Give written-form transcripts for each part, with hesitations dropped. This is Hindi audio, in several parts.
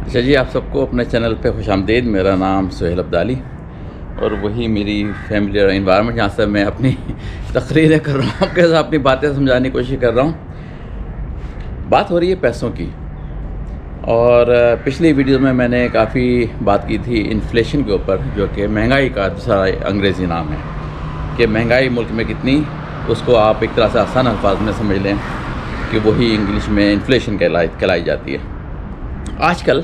अच्छा जी, आप सबको अपने चैनल पे खुशामदीद। मेरा नाम सुहेल अब्दाली और वही मेरी फैमिली और इन्वायरमेंट जहाँ से मैं अपनी तकरीरें कर रहा हूँ, कैसे अपनी बातें समझाने की कोशिश कर रहा हूँ। बात हो रही है पैसों की, और पिछली वीडियो में मैंने काफ़ी बात की थी इन्फ्लेशन के ऊपर, जो कि महंगाई का दूसरा अंग्रेज़ी नाम है कि महंगाई मुल्क में कितनी, उसको आप एक तरह से आसान अल्फाज में समझ लें कि वही इंग्लिश में इन्फ्लेशन कहलाई जाती है। आजकल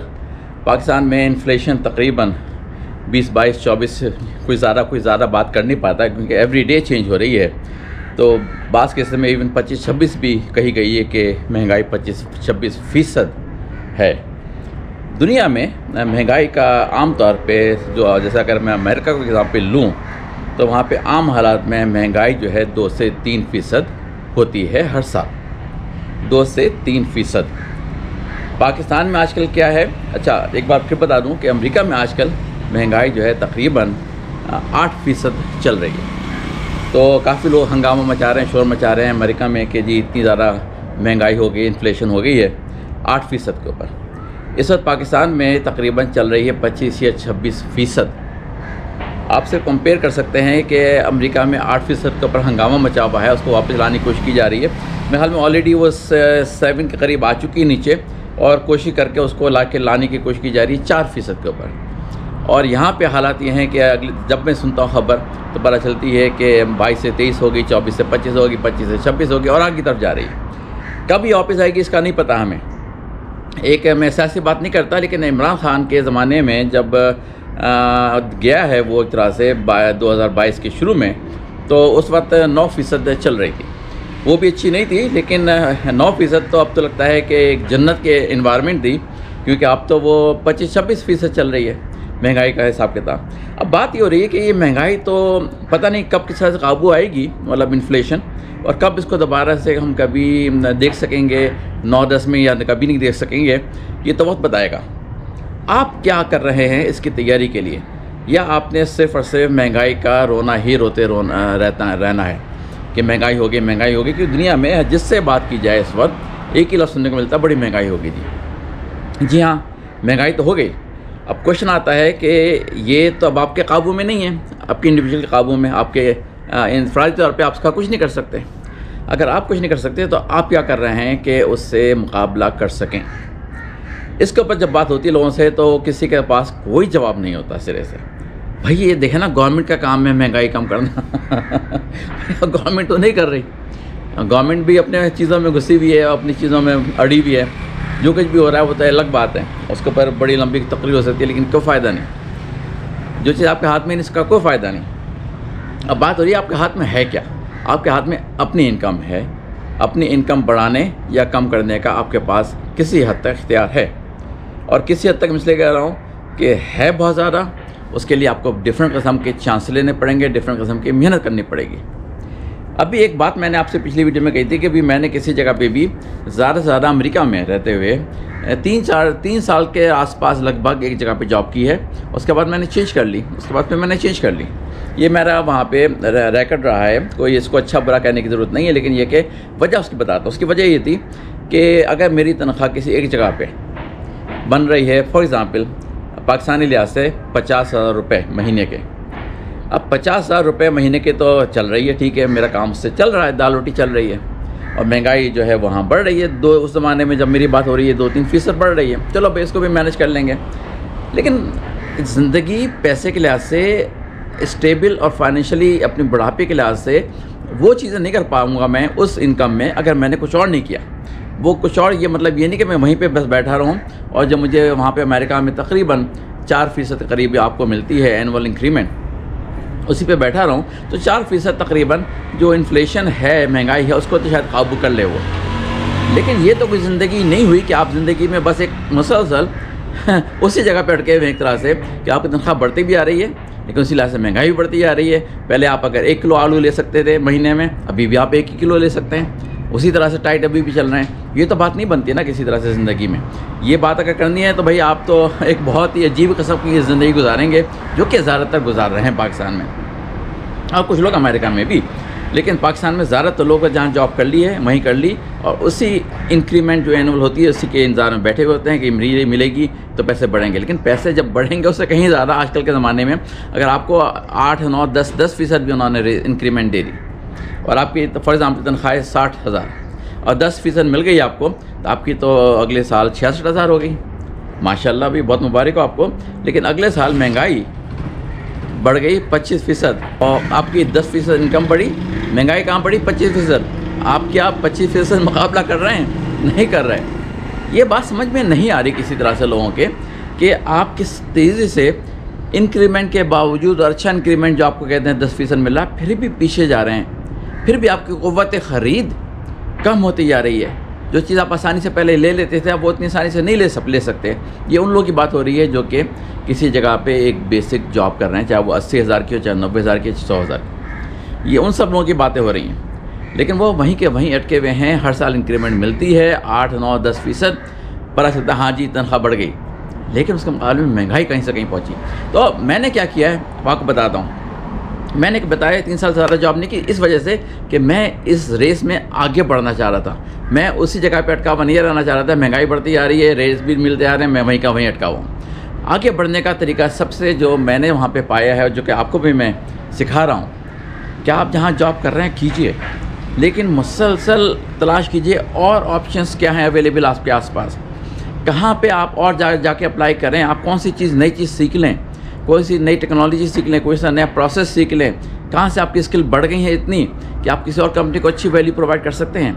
पाकिस्तान में इन्फ्लेशन तकरीबन 20-22-24 कोई ज़्यादा बात कर नहीं पाता, क्योंकि एवरी डे चेंज हो रही है। तो बास केस में इवन 25-26 भी कही गई है कि महंगाई 25-26% है। दुनिया में महंगाई का आम तौर पे जो, जैसा अगर मैं अमेरिका को एग्जाम्पल लूँ तो वहाँ पे आम हालात में महंगाई जो है 2 से 3% होती है हर साल, 2 से 3%। पाकिस्तान में आजकल क्या है, अच्छा एक बार फिर बता दूं कि अमेरिका में आजकल महंगाई जो है तकरीबन 8% चल रही है। तो काफ़ी लोग हंगामा मचा रहे हैं, शोर मचा रहे हैं अमेरिका में कि जी इतनी ज़्यादा महंगाई हो गई, इन्फ्लेशन हो गई है 8% के ऊपर। इस वक्त पाकिस्तान में तकरीबन चल रही है 25 या 26%। आपसे कंपेयर कर सकते हैं कि अमेरिका में 8% के ऊपर हंगामा मचा हुआ है, उसको वापस लाने की कोशिश की जा रही है। मेरे ख्याल में ऑलरेडी वो 7 के करीब आ चुकी है नीचे, और कोशिश करके उसको लाने की कोशिश की जा रही है 4% के ऊपर। और यहाँ पे हालात ये हैं कि जब मैं सुनता हूँ खबर तो पता चलती है कि 22 से 23 होगी, 24 से 25 होगी, 25 से 26 होगी, और आगे की तरफ जा रही है। कब ये वापस आएगी इसका नहीं पता हमें। एक मैं सियासी बात नहीं करता, लेकिन इमरान खान के ज़माने में जब गया है वो एक तरह से 2022 के शुरू में, तो उस वक्त 9% चल रही थी। वो भी अच्छी नहीं थी, लेकिन 9% तो अब तो लगता है कि एक जन्नत के इन्वायरमेंट थी, क्योंकि अब तो वो 25-26% चल रही है महंगाई का हिसाब किताब। अब बात ये हो रही है कि ये महंगाई तो पता नहीं कब किस तरह से काबू आएगी, मतलब इन्फ्लेशन, और कब इसको दोबारा से हम कभी देख सकेंगे 9-10 में, या कभी नहीं देख सकेंगे, ये तो वक्त बताएगा। आप क्या कर रहे हैं इसकी तैयारी के लिए, या आपने सिर्फ और सिर्फ महंगाई का रहना है कि महंगाई होगी कि दुनिया में जिससे बात की जाए इस वक्त एक ही लफ्ज़ सुनने को मिलता है, बड़ी महंगाई होगी जी हाँ, महंगाई तो हो गई। अब क्वेश्चन आता है कि ये तो अब आपके काबू में नहीं है, आपके इंडिविजुअल के काबू में, आपके इंफरादी तौर पे आप उसका कुछ नहीं कर सकते। अगर आप कुछ नहीं कर सकते तो आप क्या कर रहे हैं कि उससे मुकाबला कर सकें। इसके ऊपर जब बात होती है लोगों से तो किसी के पास कोई जवाब नहीं होता सिरे से। भाई ये देखे ना, गवर्नमेंट का काम है महंगाई कम करना। गवर्नमेंट तो नहीं कर रही, गवर्नमेंट भी अपने चीज़ों में घुसी हुई है, अपनी चीज़ों में अड़ी भी है। जो कुछ भी हो रहा है वो तो अलग बात है, उसके ऊपर बड़ी लंबी तकरीर हो सकती है, लेकिन कोई फ़ायदा नहीं। जो चीज़ आपके हाथ में, इसका कोई फ़ायदा नहीं। अब बात हो रही है आपके हाथ में है क्या। आपके हाथ में अपनी इनकम है, अपनी इनकम बढ़ाने या कम करने का आपके पास किसी हद तक इख्तियार है। और किसी हद तक मैं इसलिए कह रहा हूँ कि है बहुत ज़्यादा, उसके लिए आपको डिफरेंट किस्म के चांस लेने पड़ेंगे, डिफरेंट किस्म की मेहनत करनी पड़ेगी। अभी एक बात मैंने आपसे पिछली वीडियो में कही थी कि अभी मैंने किसी जगह पे भी ज़्यादा से ज़्यादा अमेरिका में रहते हुए 3 साल के आसपास लगभग एक जगह पे जॉब की है। उसके बाद मैंने चेंज कर ली, ये मेरा वहाँ पे रैकेट रहा है। कोई इसको अच्छा बुरा कहने की ज़रूरत नहीं है, लेकिन ये कि वजह उसकी बताता हूँ। उसकी वजह ये थी कि अगर मेरी तनख्वाह किसी एक जगह पर बन रही है, फॉर एग्ज़ाम्पल पाकिस्तानी लिहाज से 50,000 रुपये महीने के। अब 50,000 रुपये महीने के तो चल रही है, ठीक है, मेरा काम उससे चल रहा है, दाल रोटी चल रही है, और महंगाई जो है वहाँ बढ़ रही है। उस ज़माने में जब मेरी बात हो रही है 2-3% बढ़ रही है। चलो भाई इसको भी मैनेज कर लेंगे, लेकिन ज़िंदगी पैसे के लिहाज से स्टेबल और फाइनेंशियली अपने बुढ़ापे के लिहाज से वो चीज़ें नहीं कर पाऊँगा मैं उस इनकम में, अगर मैंने कुछ और नहीं किया। वो कुछ और, ये मतलब ये नहीं कि मैं वहीं पे बस बैठा रहूँ, और जब मुझे वहाँ पे अमेरिका में तकरीबन 4% के करीब आपको मिलती है एनुअल इंक्रीमेंट, उसी पे बैठा रहूँ, तो 4% तकरीबन जो इन्फ्लेशन है, महंगाई है, उसको तो शायद काबू कर ले वो। लेकिन ये तो कोई ज़िंदगी नहीं हुई कि आप ज़िंदगी में बस एक मुसलसल उसी जगह पर अटके हुए एक तरह से, कि आपकी तनख्वाह बढ़ती भी आ रही है, लेकिन उसी लिहाज से महंगाई भी बढ़ती आ रही है। पहले आप अगर 1 किलो आलू ले सकते थे महीने में, अभी भी आप 1 ही किलो ले सकते हैं। उसी तरह से टाइट अभी भी चल रहे हैं। ये तो बात नहीं बनती ना किसी तरह से ज़िंदगी में। ये बात अगर करनी है तो भाई आप तो एक बहुत ही अजीब किस्म की ज़िंदगी गुजारेंगे, जो कि ज़्यादातर गुजार रहे हैं पाकिस्तान में, और कुछ लोग अमेरिका में भी। लेकिन पाकिस्तान में ज़्यादातर लोगों का जहाँ जॉब कर ली है वहीं कर ली, और उसी इंक्रीमेंट जो एनुअल होती है उसी के इंतजार में बैठे हुए होते हैं कि मिलेगी तो पैसे बढ़ेंगे। लेकिन पैसे जब बढ़ेंगे उससे कहीं ज़्यादा आजकल के ज़माने में अगर आपको 8, 9, 10% भी उन्होंने इंक्रीमेंट दे दी और आपकी तो फॉर एग्जाम्पल तनख्वाह 60,000 और 10% मिल गई आपको, तो आपकी तो अगले साल 66,000 हो गई। माशाल्लाह भी बहुत मुबारक हो आपको। लेकिन अगले साल महंगाई बढ़ गई 25% और आपकी 10% इनकम बढ़ी, महंगाई कहाँ बढ़ी 25%। आप क्या 25% मुकाबला कर रहे हैं? नहीं कर रहे हैं। ये बात समझ में नहीं आ रही किसी तरह से लोगों के कि आप किस तेज़ी से इंक्रीमेंट के बावजूद और अच्छा इंक्रीमेंट जो आपको कहते हैं 10% मिल रहा है फिर भी पीछे जा रहे हैं, फिर भी आपकी क़ुव्वत ख़रीद कम होती जा रही है। जो चीज़ आप आसानी से पहले ले लेते थे आप वो इतनी आसानी से नहीं ले सकते। ये उन लोगों की बात हो रही है जो कि किसी जगह पे एक बेसिक जॉब कर रहे हैं, चाहे वो 80,000 की हो, चाहे 90,000 की, 100,000 की। ये उन सब लोगों की बातें हो रही हैं, लेकिन वो वहीं के वहीं अटके हुए हैं। हर साल इंक्रीमेंट मिलती है 8, 9, 10%, पता चलता हाँ जी तनख्वाह बढ़ गई, लेकिन उसके मुकाबले में महंगाई कहीं से कहीं पहुँची। तो मैंने क्या किया है आपको बताता हूँ। मैंने बताया 3 साल से ज़्यादा जॉब नहीं की, इस वजह से कि मैं इस रेस में आगे बढ़ना चाह रहा था। मैं उसी जगह पे अटका हुआ नहीं रहना चाह रहा था। महंगाई बढ़ती जा रही है, रेस भी मिलते आ रहे हैं, मैं वहीं का वहीं अटका हुआ। आगे बढ़ने का तरीका सबसे जो मैंने वहाँ पे पाया है, जो कि आपको भी मैं सिखा रहा हूँ, कि आप जहाँ जॉब कर रहे हैं कीजिए, लेकिन मुसलसल तलाश कीजिए और ऑप्शंस क्या हैं अवेलेबल आपके आसपास, कहाँ पे आप और जाके अप्लाई करें। आप कौन सी चीज़ नई चीज़ सीख लें, कोई सी नई टेक्नोलॉजी सीख लें, कोई सा नया प्रोसेस सीख लें। कहाँ से आपकी स्किल बढ़ गई है इतनी कि आप किसी और कंपनी को अच्छी वैल्यू प्रोवाइड कर सकते हैं।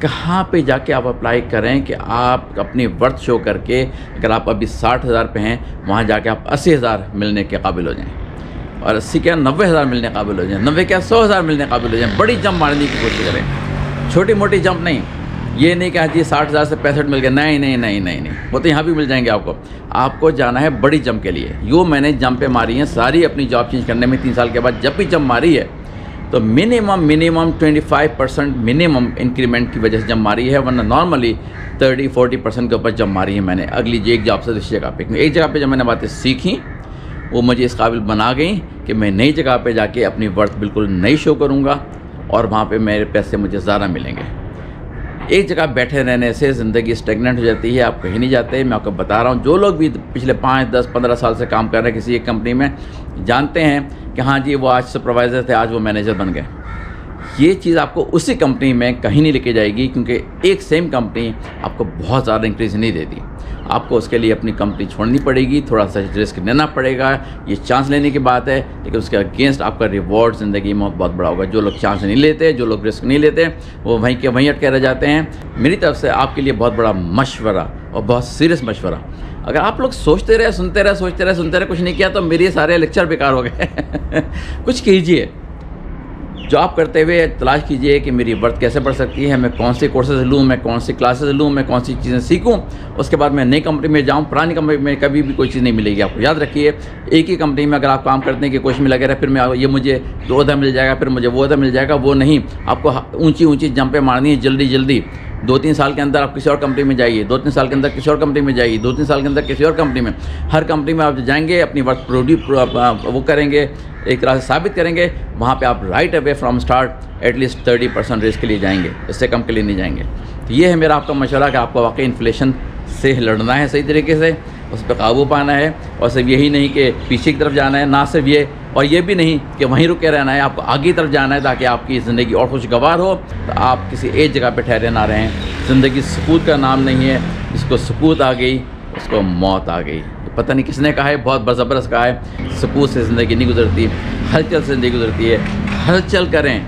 कहाँ पे जाके आप अप्लाई करें कि आप अपनी वर्थ शो करके, अगर आप अभी 60,000 पे हैं, वहाँ जाके आप 80,000 मिलने के काबिल हो जाएं, और 80 क्या 90,000 मिलने के काबिल हो जाएं, 90 क्या 100,000 मिलने के काबिल हो जाएं। बड़ी जंप मारने की कोशिश करें, छोटी मोटी जंप नहीं। ये नहीं कि जी 60,000 से 65 मिल गए, नहीं, वो तो यहाँ भी मिल जाएंगे आपको जाना है बड़ी जंप के लिए। मैंने जंपें मारी हैं सारी अपनी जॉब चेंज करने में 3 साल के बाद। जब भी जंप मारी है तो मिनिमम 25% मिनिमम इंक्रीमेंट की वजह से जंप मारी है, वरना नॉर्मली 30-40% के ऊपर जंप मारी है मैंने अगली एक जॉब से दूसरी जगह पे। एक जगह पे जब मैंने बातें सीखी वो मुझे इस काबिल बना गई कि मैं नई जगह पे जाके अपनी वर्थ बिल्कुल नई शो करूँगा और वहाँ पे मेरे पैसे मुझे ज़्यादा मिलेंगे। एक जगह बैठे रहने से ज़िंदगी स्टेगनेंट हो जाती है, आप कहीं नहीं जाते। मैं आपको बता रहा हूँ, जो लोग भी पिछले 5, 10, 15 साल से काम कर रहे हैं किसी एक कंपनी में, जानते हैं कि हाँ जी वो आज सुपरवाइज़र थे, आज वो मैनेजर बन गए। ये चीज़ आपको उसी कंपनी में कहीं नहीं लेके जाएगी, क्योंकि एक सेम कंपनी आपको बहुत ज़्यादा इंक्रीज नहीं देती। आपको उसके लिए अपनी कंपनी छोड़नी पड़ेगी, थोड़ा सा रिस्क लेना पड़ेगा। ये चांस लेने की बात है, लेकिन उसके अगेंस्ट आपका रिवॉर्ड ज़िंदगी में बहुत बड़ा होगा। जो लोग चांस नहीं लेते, जो लोग रिस्क नहीं लेते, वो वहीं के वहीं अटके रह जाते हैं। मेरी तरफ से आपके लिए बहुत बड़ा मशवरा और बहुत सीरियस मशवरा, अगर आप लोग सोचते रहे, सुनते रहे, कुछ नहीं किया तो मेरे सारे लेक्चर बेकार हो गए। कुछ कीजिए, जॉब करते हुए तलाश कीजिए कि मेरी वर्थ कैसे बढ़ सकती है, मैं कौन से कोर्सेज लूँ, मैं कौन सी क्लासेस लूँ, मैं कौन सी चीज़ें सीखूँ। उसके बाद मैं नई कंपनी में जाऊँ। पुरानी कंपनी में कभी भी कोई चीज़ नहीं मिलेगी आपको। याद रखिए, एक ही कंपनी में अगर आप काम करने की कोशिश में लगे रहे, फिर मैं ये मुझे तो उधर मिल जाएगा, फिर मुझे वो उधर मिल जाएगा, वो नहीं। आपको ऊँची जंपें मारनी है जल्दी। 2-3 साल के अंदर आप किसी और कंपनी में जाइए, 2-3 साल के अंदर किसी और कंपनी में जाइए, 2-3 साल के अंदर किसी और कंपनी में। हर कंपनी में आप जाएंगे, अपनी वर्थ वो करेंगे, एक तरह से साबित करेंगे। वहाँ पे आप right away from start at least 30% risk के लिए जाएंगे, इससे कम के लिए नहीं जाएंगे। तो ये है मेरा आपका मशवरा कि आपको वाकई इन्फ्लेशन से लड़ना है सही तरीके से, उस पर काबू पाना है। और सिर्फ यही नहीं कि पीछे की तरफ जाना है, ना सिर्फ ये, और ये भी नहीं कि वहीं रुके रहना है, आपको आगे की तरफ जाना है ताकि आपकी ज़िंदगी और खुशगवार हो। तो आप किसी एक जगह पे ठहरे ना रहें। ज़िंदगी सुकूत का नाम नहीं है, जिसको सुकूत आ गई उसको मौत आ गई। पता नहीं किसने कहा है, बहुत ज़बरदस्त कहा है। सुकूत से ज़िंदगी नहीं गुजरती, हलचल से ज़िंदगी गुजरती है। हलचल करें,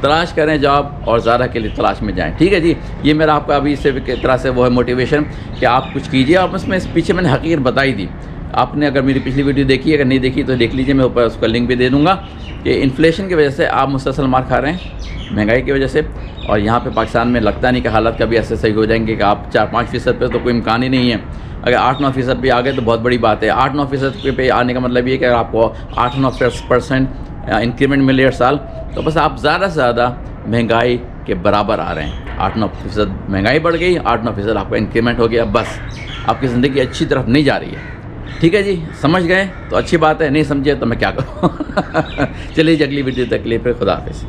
तलाश करें जॉब, और ज़्यादा के लिए तलाश में जाएं। ठीक है जी, ये मेरा आपका अभी से तरह से वो है मोटिवेशन कि आप कुछ कीजिए। और उसमें पीछे मैंने हकीकत बताई थी। आपने अगर मेरी पिछली वीडियो देखी है, अगर नहीं देखी तो देख लीजिए, मैं ऊपर उसका लिंक भी दे दूँगा। कि इन्फ्लेशन की वजह से आप मुसलसल मार खा रहे हैं, महंगाई की वजह से। और यहाँ पे पाकिस्तान में लगता नहीं कि हालात कभी ऐसे सही हो जाएंगे कि आप 4-5% पे तो कोई इम्कान ही नहीं है। अगर 8-9% पे आ गए तो बहुत बड़ी बात है। 8-9% पे आने का मतलब ये कि अगर आपको 8-9% इंक्रीमेंट मिले हर साल, तो बस आप ज़्यादा से ज़्यादा महंगाई के बराबर आ रहे हैं। 8-9% महंगाई बढ़ गई, 8-9% आपका इंक्रीमेंट हो गया, बस आपकी ज़िंदगी अच्छी तरफ नहीं जा रही है। ठीक है जी, समझ गए तो अच्छी बात है, नहीं समझे तो मैं क्या करूँ। चलिए अगली वीडियो तक के लिए फिर खुदा हाफिज़।